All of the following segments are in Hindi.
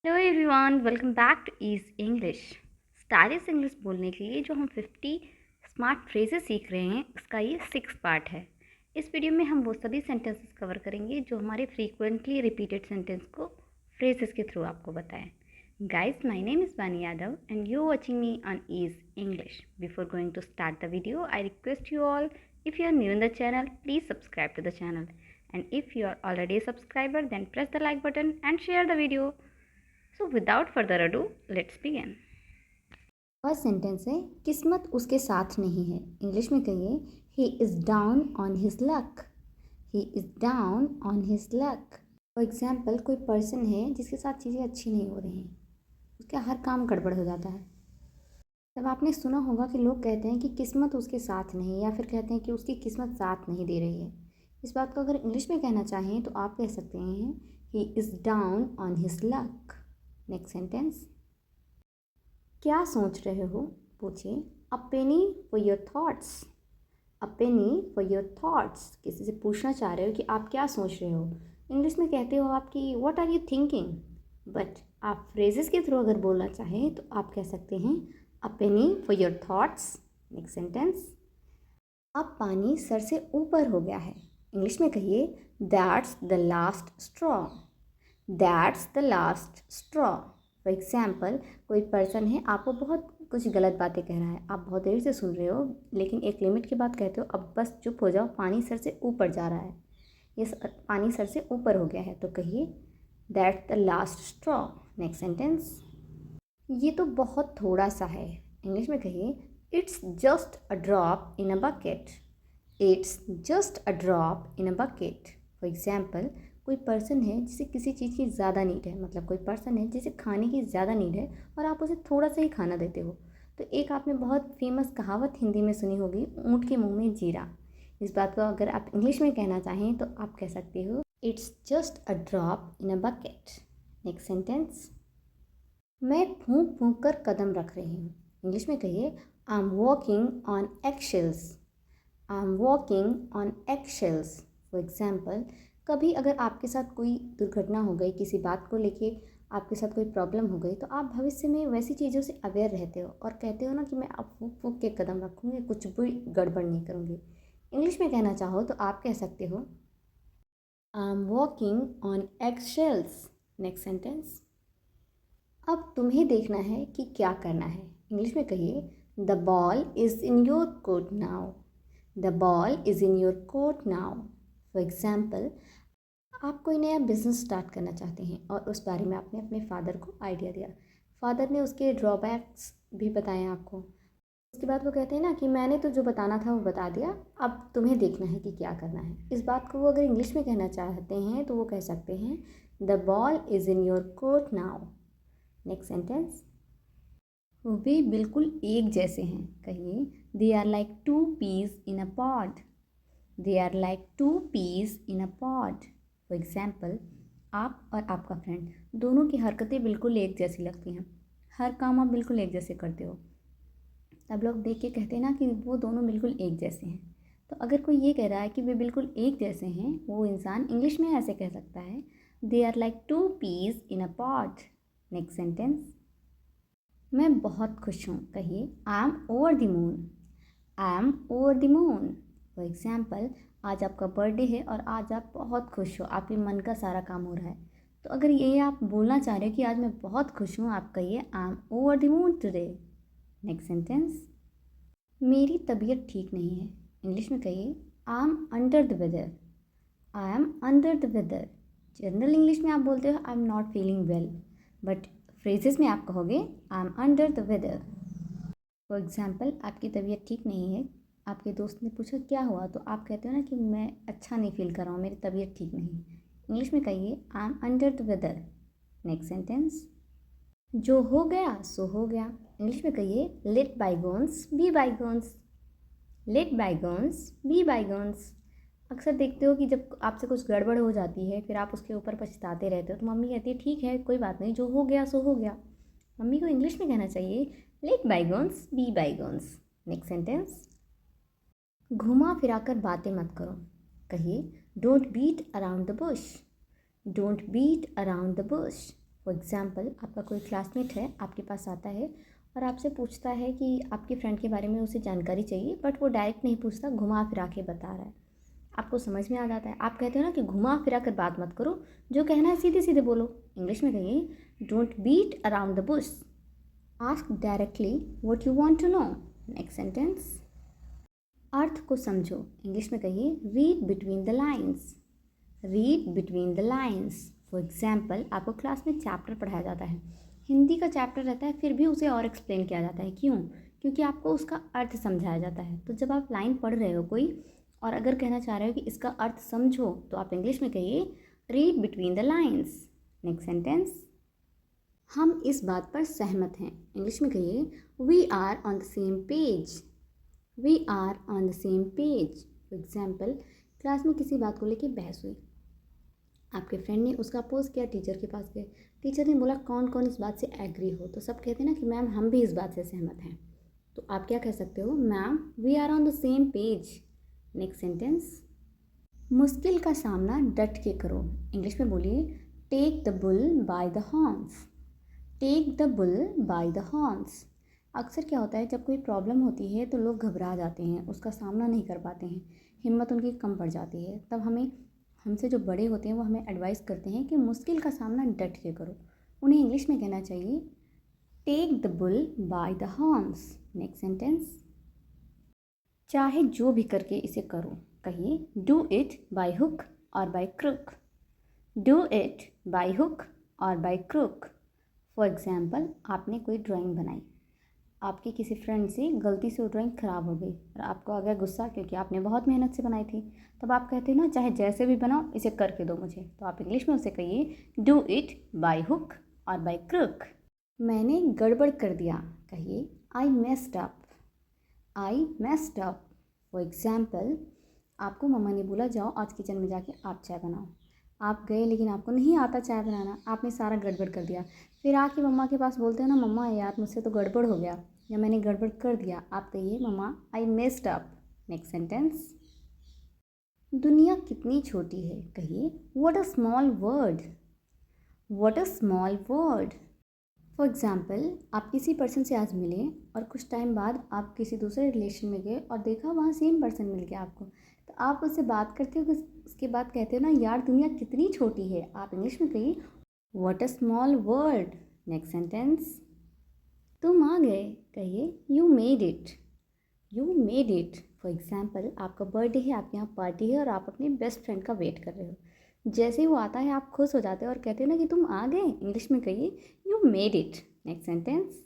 Hello everyone, welcome back to Easy English. Stylish English बोलने के लिए जो हम 50 स्मार्ट फ्रेजेस सीख रहे हैं, उसका ये 6 पार्ट है। इस वीडियो में हम वो सभी सेंटेंसेस कवर करेंगे जो हमारे फ्रीक्वेंटली रिपीटेड सेंटेंस को फ्रेजेस के थ्रू आपको बताएं। Guys, my name is Bani Yadav and you watching me on Easy English. Before going to start the video, I request you all, if you are new in the channel, please subscribe to the channel, and if you are already a subscriber, then press the like button and share the video. So without further ado, let's begin. First sentence है किस्मत उसके साथ नहीं है। इंग्लिश में कहिए ही is down on his luck. He is down on his luck. For example, कोई पर्सन है जिसके साथ चीज़ें अच्छी नहीं हो रही हैं, उसका हर काम गड़बड़ हो जाता है। तब आपने सुना होगा कि लोग कहते हैं कि किस्मत उसके साथ नहीं, या फिर कहते हैं कि उसकी किस्मत साथ नहीं दे रही है। इस बात को अगर इंग्लिश में कहना चाहें तो आप कह सकते हैं he is down on his luck. Next sentence, क्या सोच रहे हो? पूछिए। A penny for your thoughts. A penny for your thoughts. किसी से पूछना चाह रहे हो कि आप क्या सोच रहे हो। इंग्लिश में कहते हो आपकी what are you thinking, but आप फ्रेजेस के थ्रू अगर बोलना चाहें तो आप कह सकते हैं a penny for your thoughts. Next sentence, अब पानी सर से ऊपर हो गया है। इंग्लिश में कहिए that's the last straw. That's the last straw. For example, कोई पर्सन है, आपको बहुत कुछ गलत बातें कह रहा है, आप बहुत देर से सुन रहे हो, लेकिन एक लिमिट के बाद कहते हो अब बस चुप हो जाओ, पानी सर से ऊपर जा रहा है। ये पानी सर से ऊपर हो गया है, तो कहिए that's the last straw. Next sentence, ये तो बहुत थोड़ा सा है। इंग्लिश में कहिए it's just a drop in a bucket. It's just a drop in a bucket. For example, कोई पर्सन है जिसे किसी चीज़ की ज़्यादा नीड है, मतलब कोई पर्सन है जिसे खाने की ज़्यादा नीड है और आप उसे थोड़ा सा ही खाना देते हो। तो एक आपने बहुत फेमस कहावत हिंदी में सुनी होगी, ऊँट के मुंह में जीरा। इस बात को अगर आप इंग्लिश में कहना चाहें तो आप कह सकते हो it's just a drop in a bucket. Next sentence, मैं फूंक फूंक कर कदम रख रही हूँ। इंग्लिश में कहिए I am walking on एक्शेल्स। I am walking on एक्शेल्स। For example, कभी अगर आपके साथ कोई दुर्घटना हो गई, किसी बात को लेके आपके साथ कोई प्रॉब्लम हो गई, तो आप भविष्य में वैसी चीज़ों से अवेयर रहते हो और कहते हो ना कि मैं अब फूक फूक के कदम रखूँगी, कुछ भी गड़बड़ नहीं करूँगी। इंग्लिश में कहना चाहो तो आप कह सकते हो I am walking on एक्शेल्स। Next sentence, अब तुम्हें देखना है कि क्या करना है। इंग्लिश में कहिए the ball is in your court now. The ball is in your court now. For example, आप कोई नया बिजनेस स्टार्ट करना चाहते हैं और उस बारे में आपने अपने फादर को आइडिया दिया। फादर ने उसके ड्रॉबैक्स भी बताए आपको। उसके बाद वो कहते हैं ना कि मैंने तो जो बताना था वो बता दिया, अब तुम्हें देखना है कि क्या करना है। इस बात को वो अगर इंग्लिश में कहना चाहते हैं तो वो कह सकते हैं the ball is in your court now. Next sentence, वे बिल्कुल एक जैसे हैं। कहिए they are like two peas in a pod. They are like two peas in a pod. For example, आप और आपका फ्रेंड दोनों की हरकतें बिल्कुल एक जैसी लगती हैं, हर काम आप बिल्कुल एक जैसे करते हो। तब लोग देख के कहते हैं ना कि वो दोनों बिल्कुल एक जैसे हैं। तो अगर कोई ये कह रहा है कि वे बिल्कुल एक जैसे हैं, वो इंसान इंग्लिश में ऐसे कह सकता है they are like two peas in a pod. Next sentence, मैं बहुत खुश हूँ। कहिए I am over the moon. I am over the moon. For example, आज आपका बर्थडे है और आज आप बहुत खुश हो, आपके मन का सारा काम हो रहा है। तो अगर ये आप बोलना चाह रहे हो कि आज मैं बहुत खुश हूँ, आप कहिए I am over the moon today. Next sentence, मेरी तबीयत ठीक नहीं है। इंग्लिश में कहिए I am under the weather. I am under the weather. General English में आप बोलते हो I am not feeling well, but phrases में आप कहोगे I am under the weather. For example, आपकी तबीयत ठीक नहीं है, आपके दोस्त ने पूछा क्या हुआ, तो आप कहते हो ना कि मैं अच्छा नहीं फील कर रहा हूँ, मेरी तबीयत ठीक नहीं है। इंग्लिश में कहिए I am under the weather. Next sentence, जो हो गया सो हो गया। इंग्लिश में कहिए let bygones be bygones. Let bygones be bygones. अक्सर देखते हो कि जब आपसे कुछ गड़बड़ हो जाती है, फिर आप उसके ऊपर पछताते रहते हो, तो मम्मी कहती है ठीक है कोई बात नहीं, जो हो गया सो हो गया। मम्मी को इंग्लिश में कहना चाहिए let bygones be bygones. Next sentence, घुमा फिरा कर बातें मत करो। कहिए don't beat around the bush. Don't beat around the bush. For example, आपका कोई क्लासमेट है, आपके पास आता है और आपसे पूछता है कि आपके फ्रेंड के बारे में उसे जानकारी चाहिए, बट वो डायरेक्ट नहीं पूछता, घुमा फिरा के बता रहा है। आपको समझ में आ जाता है, आप कहते हो ना कि घुमा फिरा कर बात मत करो, जो कहना है सीधे सीधे बोलो। इंग्लिश में कहिए don't beat around the bush, ask directly what you want to know. Next sentence, अर्थ को समझो। इंग्लिश में कहिए read between the lines, read between the lines. For example, आपको क्लास में चैप्टर पढ़ाया जाता है, हिंदी का चैप्टर रहता है, फिर भी उसे और एक्सप्लेन किया जाता है। क्यों? क्योंकि आपको उसका अर्थ समझाया जाता है। तो जब आप लाइन पढ़ रहे हो कोई और अगर कहना चाह रहे हो कि इसका अर्थ समझो, तो आप इंग्लिश में कहिए read between the lines. Next sentence, हम इस बात पर सहमत हैं। इंग्लिश में कहिए we are on the same page, we are on the same page. For example, class में किसी बात को लेकर बहस हुई, आपके फ्रेंड ने उसका अपोज किया, टीचर के पास गए, टीचर ने बोला कौन कौन इस बात से एग्री हो, तो सब कहते हैं ना कि मैम हम भी इस बात से सहमत हैं। तो आप क्या कह सकते हो? Ma'am we are on the same page. Next sentence, मुश्किल का सामना डट के करो। इंग्लिश में बोलिए take the bull by the horns, take the bull by the horns. अक्सर क्या होता है, जब कोई प्रॉब्लम होती है तो लोग घबरा जाते हैं, उसका सामना नहीं कर पाते हैं, हिम्मत उनकी कम पड़ जाती है। तब हमसे जो बड़े होते हैं वो हमें एडवाइस करते हैं कि मुश्किल का सामना डट के करो। उन्हें इंग्लिश में कहना चाहिए take the bull by the horns. Next sentence, चाहे जो भी करके इसे करो। कहिए do it by hook or by crook, do it by hook or by crook. For example, आपने कोई ड्राइंग बनाई, आपके किसी फ्रेंड से गलती से वो ड्राइंग ख़राब हो गई और आपको आ गया गुस्सा, क्योंकि आपने बहुत मेहनत से बनाई थी। तब आप कहते हैं ना चाहे जैसे भी बनाओ इसे करके दो मुझे, तो आप इंग्लिश में उसे कहिए do it by hook or by crook. मैंने गड़बड़ कर दिया। कहिए आई messed up, I messed up. For example, आपको मम्मा ने बोला जाओ आज किचन में जाके आप चाय बनाओ, आप गए लेकिन आपको नहीं आता चाय बनाना, आपने सारा गड़बड़ कर दिया। फिर आके मम्मा के पास बोलते हो ना मम्मा यार मुझसे तो गड़बड़ हो गया या मैंने गड़बड़ कर दिया, आप कहिए mamma I messed up. Next sentence, दुनिया कितनी छोटी है। कहिए what a small world, what a small world. For example, आप किसी पर्सन से आज मिले और कुछ टाइम बाद आप किसी दूसरे रिलेशन में गए और देखा वहाँ सेम पर्सन मिल गया आपको, तो आप उससे बात करते हो, उसके बाद कहते हो ना यार दुनिया कितनी छोटी है। आप इंग्लिश में कहिए what a small word. Next sentence, तुम आ गए। कहिए you made it, you made it. For example, आपका बर्थडे है, आपके यहाँ पार्टी है और आप अपने बेस्ट फ्रेंड का वेट कर रहे हो, जैसे ही वो आता है आप खुश हो जाते हो और कहते हो ना कि तुम आ गए। इंग्लिश में कहिए you made it. Next sentence,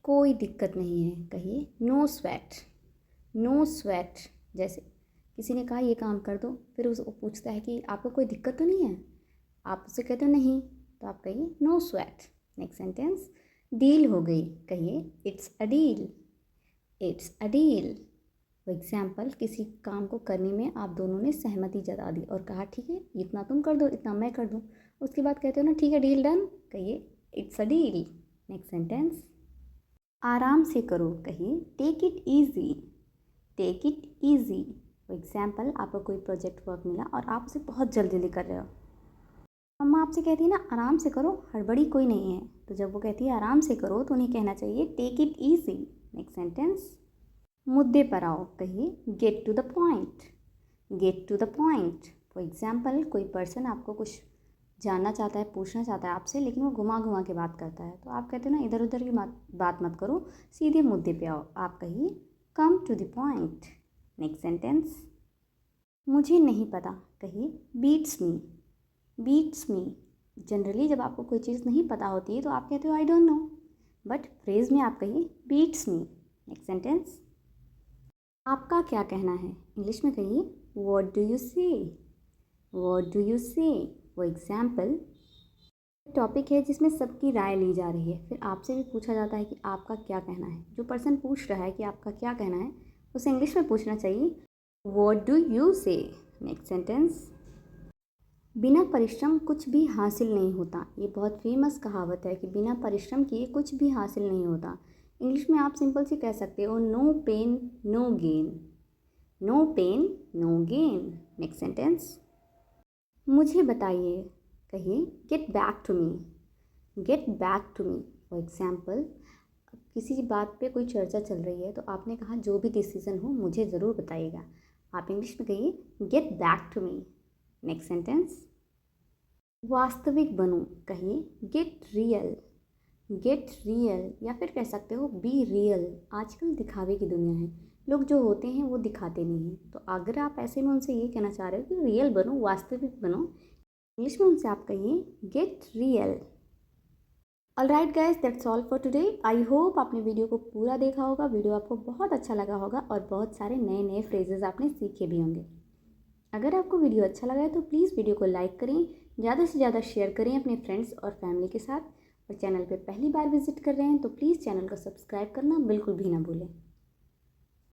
कोई दिक्कत नहीं है। कहिए नो स्वेट, नो स्वेट। जैसे किसी ने कहा ये काम कर दो, फिर वो पूछता है कि आपको कोई दिक्कत तो नहीं है, आप उससे कहते हो नहीं, तो आप कहिए no sweat. Next sentence, deal हो गई। कहिए it's a deal, it's a deal. For example, किसी काम को करने में आप दोनों ने सहमति जता दी और कहा ठीक है इतना तुम कर दो इतना मैं कर दूँ, उसके बाद कहते हो ना ठीक है डील डन, कहिए it's a deal. Next sentence, आराम से करो। कहिए take it easy, take it easy. For example, आपको कोई प्रोजेक्ट वर्क मिला और आप उसे बहुत जल्दी कर रहे हो, मम्मा आपसे कहती है ना आराम से करो, हड़बड़ी कोई नहीं है, तो जब वो कहती है आराम से करो तो उन्हें कहना चाहिए take it easy. Next sentence, मुद्दे पर आओ। कहिए get to the point, get to the point. For example, कोई पर्सन आपको कुछ जानना चाहता है, पूछना चाहता है आपसे, लेकिन वो घुमा घुमा के बात करता है, तो आप कहते हैं ना इधर उधर की बात मत करो, सीधे मुद्दे पे आओ। आप कहिए come to the point. Next sentence, मुझे नहीं पता। कहिए beats me, beats me. Generally जब आपको कोई चीज़ नहीं पता होती है तो आप कहते हो I don't know, but phrase में आप कहिए बीट्स मी। नेक्स्ट सेंटेंस, आपका क्या कहना है। इंग्लिश में कहिए व्हाट डू यू से, व्हाट डू यू से। फॉर एग्जाम्पल, टॉपिक है जिसमें सबकी राय ली जा रही है, फिर आपसे भी पूछा जाता है कि आपका क्या कहना है। जो पर्सन पूछ रहा है कि आपका क्या कहना है, उसे इंग्लिश में पूछना चाहिए व्हाट डू यू से। नेक्स्ट सेंटेंस, बिना परिश्रम कुछ भी हासिल नहीं होता। ये बहुत फेमस कहावत है कि बिना परिश्रम किए कुछ भी हासिल नहीं होता। इंग्लिश में आप सिंपल सी कह सकते हो no pain no gain, no pain no gain. Next sentence, मुझे बताइए। कहिए get back to me, get back to me. For example, किसी बात पे कोई चर्चा चल रही है तो आपने कहा जो भी डिसीजन हो मुझे ज़रूर बताइएगा। आप इंग्लिश में कहिए get back to me. Next sentence, वास्तविक बनो, कहिए गेट रियल। गेट रियल, या फिर कह सकते हो बी रियल। आजकल दिखावे की दुनिया है, लोग जो होते हैं वो दिखाते नहीं हैं। तो अगर आप ऐसे में उनसे ये कहना चाह रहे हो कि रियल बनो, वास्तविक बनो, इंग्लिश में उनसे आप कहिए get real. Alright guys, that's all for today. I hope आपने वीडियो को पूरा देखा होगा, वीडियो आपको बहुत अच्छा लगा होगा और बहुत सारे नए नए फ्रेजेस आपने सीखे भी होंगे। अगर आपको वीडियो अच्छा लगा है तो प्लीज़ वीडियो को लाइक करें, ज़्यादा से ज़्यादा शेयर करें अपने फ्रेंड्स और फैमिली के साथ। और चैनल पे पहली बार विजिट कर रहे हैं तो प्लीज़ चैनल को सब्सक्राइब करना बिल्कुल भी ना भूलें।